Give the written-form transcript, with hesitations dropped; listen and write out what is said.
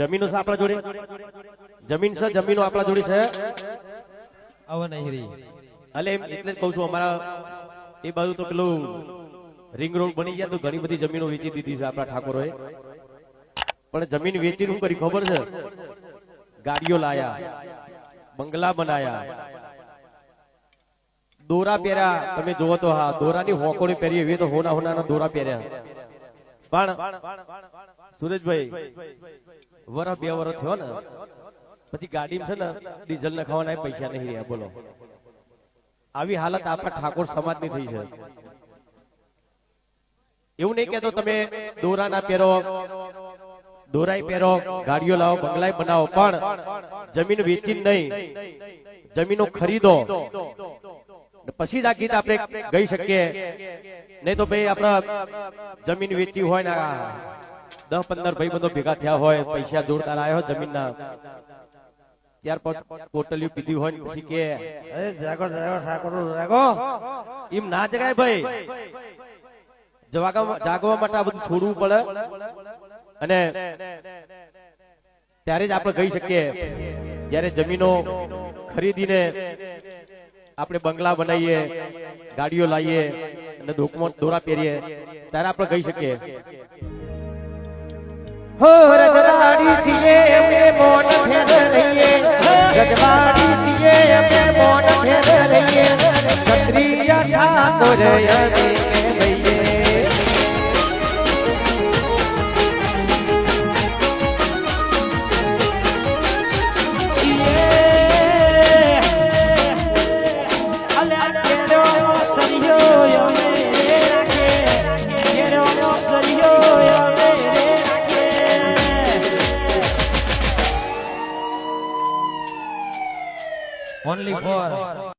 જમીનો છે આપણા જોડે, જમીન છે, જમીનો આપણા જોડે છે આવો નહીં રી એટલે એટલે જ કહું છું અમારા એ બાજુ તો પેલું રિંગ રોડ બની ગયા તો ઘણી બધી જમીનો વેચી દીધી છે આપણા ઠાકોરોએ, પણ જમીન વેચી શું કરી ખબર છે? ગાડીઓ લાયા, બંગલા બનાયા, દોરા પહેર્યા. તમે જોવો તો હા દોરાની હોકોડી પહેરી એવી તો હોના હોનાના દોરા પહેર્યા. પણ સુરેશભાઈ વરસ 2 વર્ષ થયો ને પછી ગાડીમાં છે ને ડીઝલ નખાવાના પૈસા નહીં રહ્યા. બોલો આવી હાલત આપણા ઠાકોર સમાજની થઈ છે. એવું નહીં કહેતો તમે દોરા ના પહેરો, દોરાઈ પહેરો, ગાડીઓ લાવો, બંગલાય બનાવો, પણ જમીન વેચી નહીં, જમીનો ખરીદો પછી જ આ ગીત આપણે ગઈ શકીએ. નહીં તો ભાઈ આપણા જમીન વેચી હોય ને 10-15 ભાઈબંધો ભેગા થયા હોય, પૈસા જોડતા આવ્યા હોય જમીનના, ત્યાર પછી પોટલીઓ પીધી હોય ને પછી કે જાગો જાગો ઠાકોર જાગો, એમ ના જગાય ભાઈ. જાગવા માટે આ બધું છોડવું પડે અને ત્યારે જ આપણે કહી શકીએ. જયારે જમીનો ખરીદીને આપણે બંગલા બનાવીએ, ગાડીઓ લાવીએ અને ડોકમાં દોરા પહેરીએ ત્યારે આપણે કહી શકીએ હો રજવાડી છીએ અમે મોન ફેર રહીએ, રજવાડી છીએ અમે મોન ફેર રહીએ, ક્ષત્રિય ઠાકોર અમે કહેવાઈએ. only for